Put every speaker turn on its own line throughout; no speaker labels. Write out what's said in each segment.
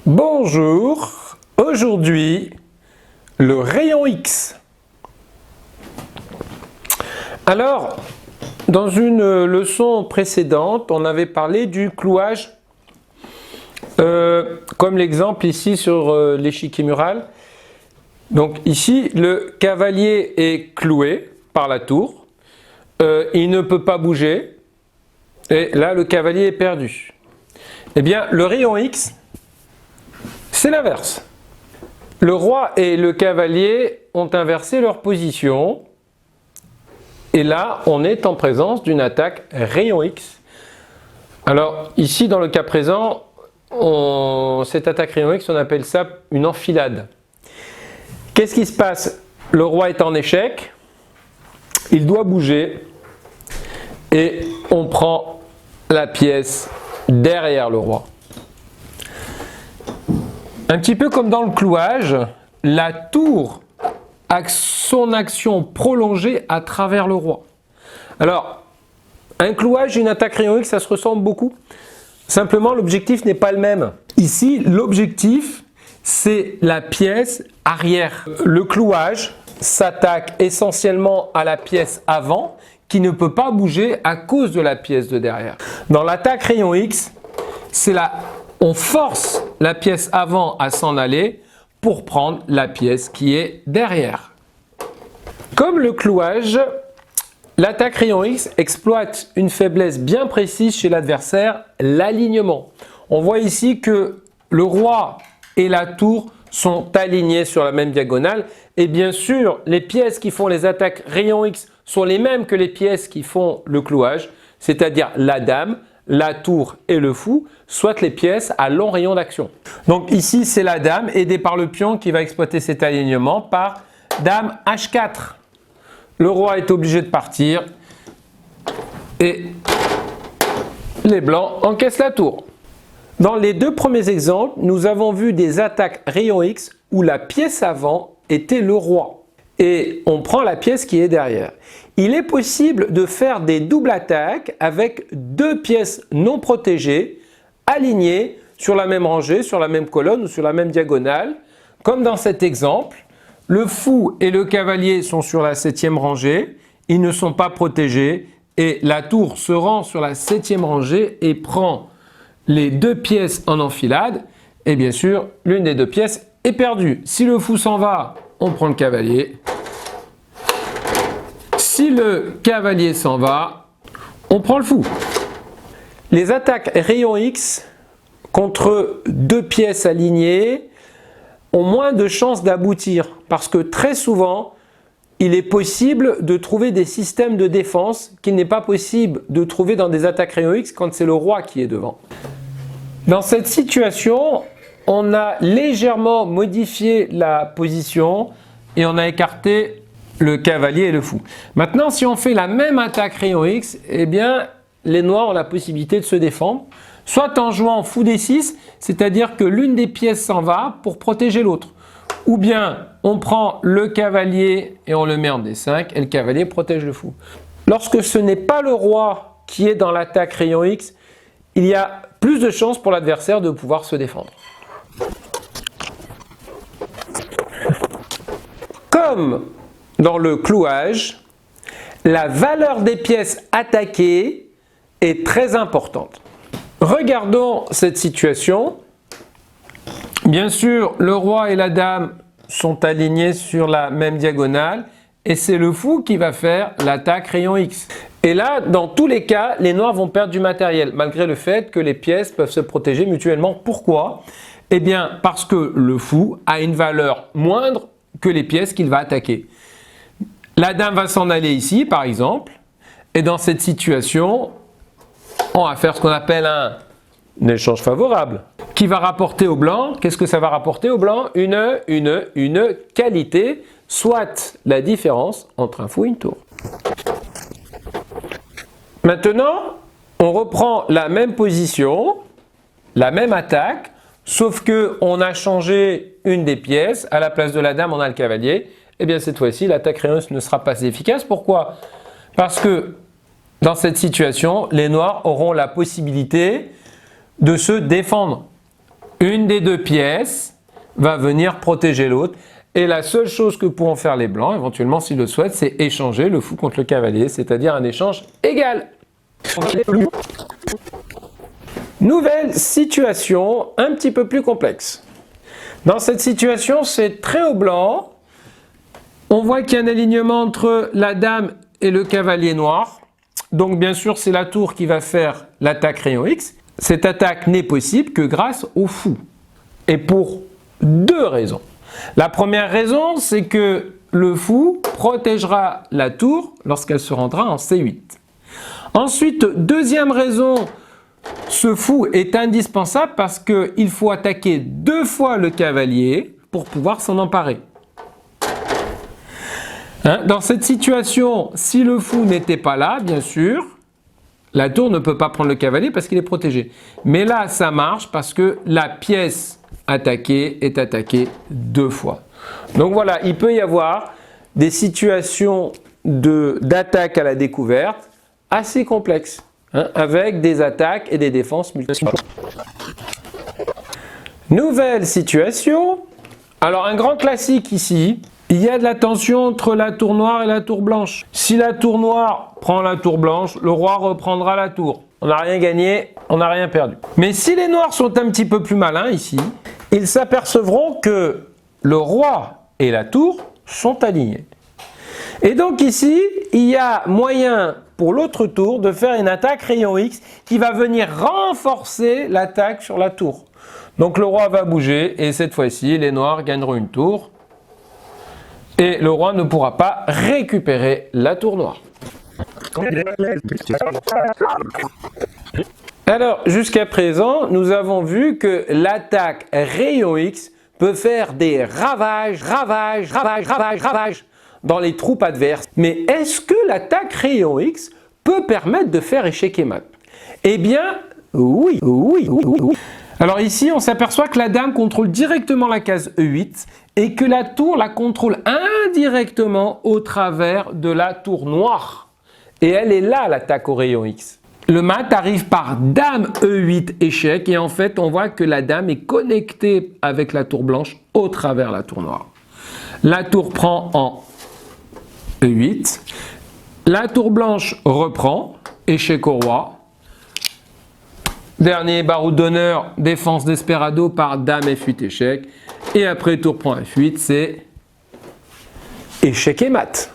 Bonjour, aujourd'hui le rayon X. Alors, dans une leçon précédente, on avait parlé du clouage, comme l'exemple ici sur l'échiquier mural. Donc ici, le cavalier est cloué par la tour, il ne peut pas bouger, et là le cavalier est perdu. Eh bien, le rayon X, c'est l'inverse. Le roi et le cavalier ont inversé leur position. Et là, on est en présence d'une attaque rayon X. Alors, ici, dans le cas présent, cette attaque rayon X, on appelle ça une enfilade. Qu'est-ce qui se passe? Le roi est en échec. Il doit bouger. Et on prend la pièce derrière le roi. Un petit peu comme dans le clouage, la tour a son action prolongée à travers le roi. Alors, un clouage et une attaque rayon X, ça se ressemble beaucoup. Simplement, l'objectif n'est pas le même. Ici, l'objectif, c'est la pièce arrière. Le clouage s'attaque essentiellement à la pièce avant, qui ne peut pas bouger à cause de la pièce de derrière. Dans l'attaque rayon X, on force la pièce avant à s'en aller pour prendre la pièce qui est derrière. Comme le clouage, l'attaque rayon X exploite une faiblesse bien précise chez l'adversaire, l'alignement. On voit ici que le roi et la tour sont alignés sur la même diagonale et bien sûr les pièces qui font les attaques rayon X sont les mêmes que les pièces qui font le clouage, c'est-à-dire la dame, la tour et le fou, soit les pièces à long rayon d'action. Donc ici, c'est la dame aidée par le pion qui va exploiter cet alignement par dame H4. Le roi est obligé de partir et les blancs encaissent la tour. Dans les deux premiers exemples, nous avons vu des attaques rayon X où la pièce avant était le roi et on prend la pièce qui est derrière. Il est possible de faire des doubles attaques avec deux pièces non protégées, alignées sur la même rangée, sur la même colonne ou sur la même diagonale. Comme dans cet exemple, le fou et le cavalier sont sur la 7e rangée, ils ne sont pas protégés et la tour se rend sur la 7e rangée et prend les deux pièces en enfilade et bien sûr, l'une des deux pièces est perdue. Si le fou s'en va, on prend le cavalier. Si le cavalier s'en va, on prend le fou. Les attaques rayon X contre deux pièces alignées ont moins de chances d'aboutir parce que très souvent, il est possible de trouver des systèmes de défense qu'il n'est pas possible de trouver dans des attaques rayon X quand c'est le roi qui est devant. Dans cette situation, on a légèrement modifié la position et on a écarté le cavalier et le fou. Maintenant, si on fait la même attaque rayon X, eh bien, les noirs ont la possibilité de se défendre, soit en jouant fou D6, c'est-à-dire que l'une des pièces s'en va pour protéger l'autre. Ou bien, on prend le cavalier et on le met en D5 et le cavalier protège le fou. Lorsque ce n'est pas le roi qui est dans l'attaque rayon X, il y a plus de chances pour l'adversaire de pouvoir se défendre. Comme dans le clouage, la valeur des pièces attaquées est très importante. Regardons cette situation. Bien sûr, le roi et la dame sont alignés sur la même diagonale et c'est le fou qui va faire l'attaque rayon X. Et là, dans tous les cas, les noirs vont perdre du matériel malgré le fait que les pièces peuvent se protéger mutuellement. Pourquoi? Eh bien, parce que le fou a une valeur moindre que les pièces qu'il va attaquer. La dame va s'en aller ici, par exemple, et dans cette situation, on va faire ce qu'on appelle un un échange favorable. Qui va rapporter au blanc? Qu'est-ce que ça va rapporter au blanc? Une qualité, soit la différence entre un fou et une tour. Maintenant, on reprend la même position, la même attaque, sauf que on a changé une des pièces. À la place de la dame, on a le cavalier. Et bien cette fois-ci, l'attaque rayon X ne sera pas efficace. Pourquoi? Parce que dans cette situation, les noirs auront la possibilité de se défendre. Une des deux pièces va venir protéger l'autre. Et la seule chose que pourront faire les blancs, éventuellement s'ils le souhaitent, c'est échanger le fou contre le cavalier, c'est-à-dire un échange égal. Nouvelle situation un petit peu plus complexe. Dans cette situation, c'est très au blanc. On voit qu'il y a un alignement entre la dame et le cavalier noir. Donc bien sûr, c'est la tour qui va faire l'attaque rayon X. Cette attaque n'est possible que grâce au fou. Et pour deux raisons. La première raison, c'est que le fou protégera la tour lorsqu'elle se rendra en C8. Ensuite, deuxième raison, ce fou est indispensable parce qu'il faut attaquer deux fois le cavalier pour pouvoir s'en emparer. Dans cette situation, si le fou n'était pas là, bien sûr, la tour ne peut pas prendre le cavalier parce qu'il est protégé. Mais là, ça marche parce que la pièce attaquée est attaquée deux fois. Donc voilà, il peut y avoir des situations d'attaque à la découverte assez complexes, avec des attaques et des défenses multiples. Nouvelle situation. Alors un grand classique ici. Il y a de la tension entre la tour noire et la tour blanche. Si la tour noire prend la tour blanche, le roi reprendra la tour. On n'a rien gagné, on n'a rien perdu. Mais si les noirs sont un petit peu plus malins ici, ils s'apercevront que le roi et la tour sont alignés. Et donc ici, il y a moyen pour l'autre tour de faire une attaque rayon X qui va venir renforcer l'attaque sur la tour. Donc le roi va bouger et cette fois-ci, les noirs gagneront une tour. Et le roi ne pourra pas récupérer la tour noire. Alors, jusqu'à présent, nous avons vu que l'attaque rayon X peut faire des ravages dans les troupes adverses. Mais est-ce que l'attaque rayon X peut permettre de faire échec et mat? Eh bien, oui. Alors ici, on s'aperçoit que la dame contrôle directement la case E8 et que la tour la contrôle indirectement au travers de la tour noire. Et elle est là, l'attaque au rayon X. Le mat arrive par dame E8 échec et en fait, on voit que la dame est connectée avec la tour blanche au travers la tour noire. La tour prend en E8. La tour blanche reprend, échec au roi. Dernier baroud d'honneur, défense desperado par dame F8 échec. Et après tour prend F8, c'est échec et mat.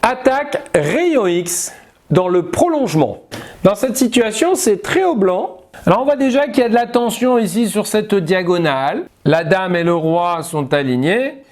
Attaque rayon X dans le prolongement. Dans cette situation, c'est très au blanc. Alors on voit déjà qu'il y a de la tension ici sur cette diagonale. La dame et le roi sont alignés.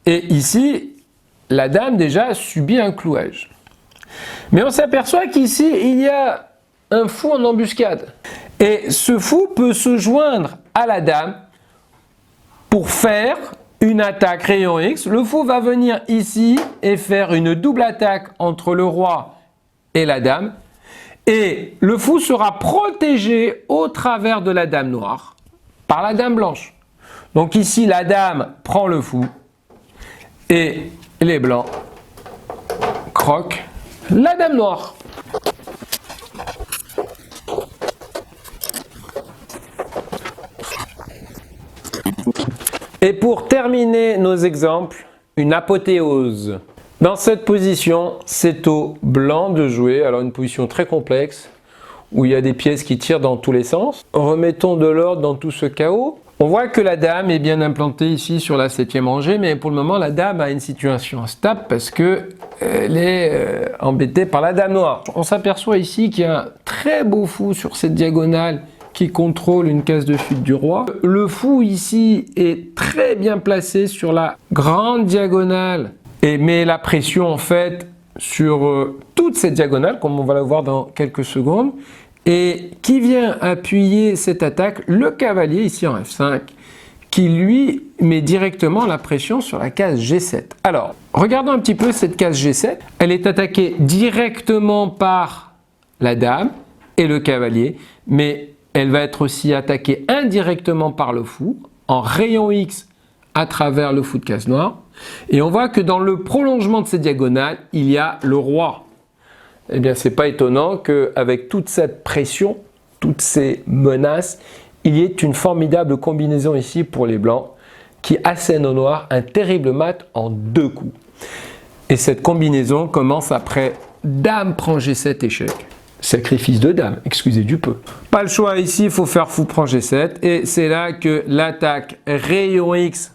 Et ici, la dame déjà subit un clouage. Mais on s'aperçoit qu'ici, il y a un fou en embuscade. Et ce fou peut se joindre à la dame pour faire une attaque rayon X. Le fou va venir ici et faire une double attaque entre le roi et la dame. Et le fou sera protégé au travers de la dame noire par la dame blanche. Donc ici, la dame prend le fou et les blancs croquent la dame noire. Et pour terminer nos exemples, une apothéose. Dans cette position, c'est au blanc de jouer. Alors une position très complexe où il y a des pièces qui tirent dans tous les sens. Remettons de l'ordre dans tout ce chaos. On voit que la dame est bien implantée ici sur la 7e rangée, mais pour le moment, la dame a une situation instable parce qu'elle est embêtée par la dame noire. On s'aperçoit ici qu'il y a un très beau fou sur cette diagonale qui contrôle une case de fuite du roi. Le fou ici est très bien placé sur la grande diagonale et met la pression en fait sur toute cette diagonale, comme on va la voir dans quelques secondes. Et qui vient appuyer cette attaque? Le cavalier ici en F5, qui lui met directement la pression sur la case G7. Alors, regardons un petit peu cette case G7. Elle est attaquée directement par la dame et le cavalier, mais elle va être aussi attaquée indirectement par le fou, en rayon X à travers le fou de case noire. Et on voit que dans le prolongement de cette diagonale, il y a le roi. Eh bien, c'est pas étonnant qu'avec toute cette pression, toutes ces menaces, il y ait une formidable combinaison ici pour les blancs qui assène au noir un terrible mat en 2 coups. Et cette combinaison commence après dame prend G7 échec. Sacrifice de dame, excusez du peu. Pas le choix ici, il faut faire fou prend G7 et c'est là que l'attaque rayon X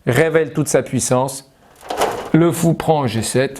révèle toute sa puissance. Le fou prend G7.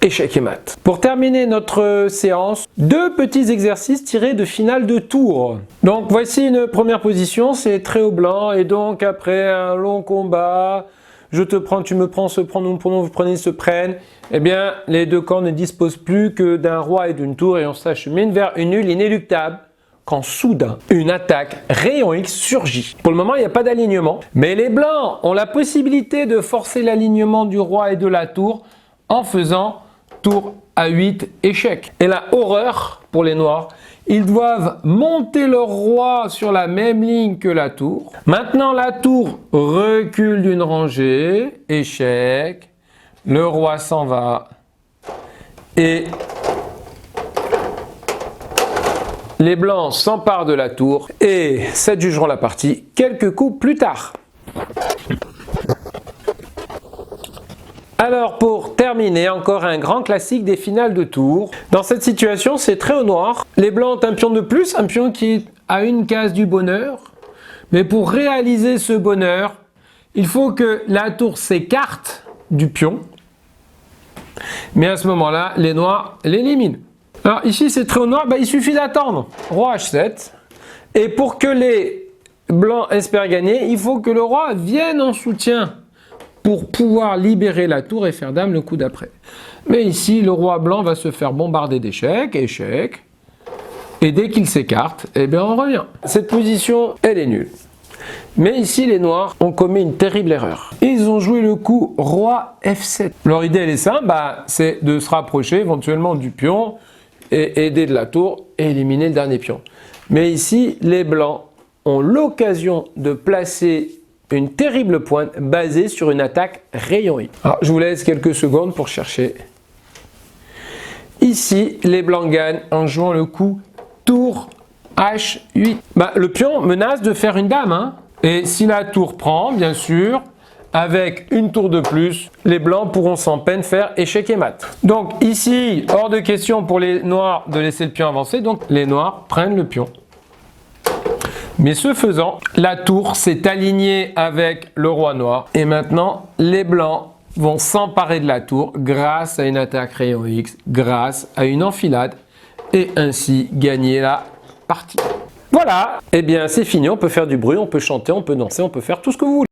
Échec et mat. Pour terminer notre séance, 2 petits exercices tirés de finale de tour. Donc voici une première position, c'est très haut blanc et donc après un long combat, je te prends, tu me prends, se prend, nous prenons, vous prenez, se prennent, eh bien les 2 camps ne disposent plus que d'un roi et d'une tour et on s'achemine vers une nulle inéluctable quand soudain une attaque rayon X surgit. Pour le moment il n'y a pas d'alignement, mais les blancs ont la possibilité de forcer l'alignement du roi et de la tour en faisant tour A8 échec. Et la horreur pour les noirs, ils doivent monter leur roi sur la même ligne que la tour. Maintenant la tour recule d'une rangée, échec, le roi s'en va et les blancs s'emparent de la tour et s'adjugeront la partie quelques coups plus tard. Alors pour terminer, encore un grand classique des finales de tour. Dans cette situation, c'est très au noir. Les blancs ont un pion de plus, un pion qui est à une case du bonheur. Mais pour réaliser ce bonheur, il faut que la tour s'écarte du pion. Mais à ce moment-là, les noirs l'éliminent. Alors ici, c'est très au noir, il suffit d'attendre. Roi H7. Et pour que les blancs espèrent gagner, il faut que le roi vienne en soutien pour pouvoir libérer la tour et faire dame le coup d'après. Mais ici, le roi blanc va se faire bombarder d'échecs, échec. Et dès qu'il s'écarte, eh bien on revient. Cette position, elle est nulle. Mais ici, les noirs ont commis une terrible erreur. Ils ont joué le coup roi F7. Leur idée, elle est simple, c'est de se rapprocher éventuellement du pion et aider de la tour et éliminer le dernier pion. Mais ici, les blancs ont l'occasion de placer une terrible pointe basée sur une attaque rayon X. Alors, je vous laisse quelques secondes pour chercher. Ici, les blancs gagnent en jouant le coup tour H8. Le pion menace de faire une dame. Et si la tour prend, bien sûr, avec une tour de plus, les blancs pourront sans peine faire échec et mat. Donc ici, hors de question pour les noirs de laisser le pion avancer. Donc les noirs prennent le pion. Mais ce faisant, la tour s'est alignée avec le roi noir. Et maintenant, les blancs vont s'emparer de la tour grâce à une attaque rayon X, grâce à une enfilade, et ainsi gagner la partie. Voilà, eh bien c'est fini, on peut faire du bruit, on peut chanter, on peut danser, on peut faire tout ce que vous voulez.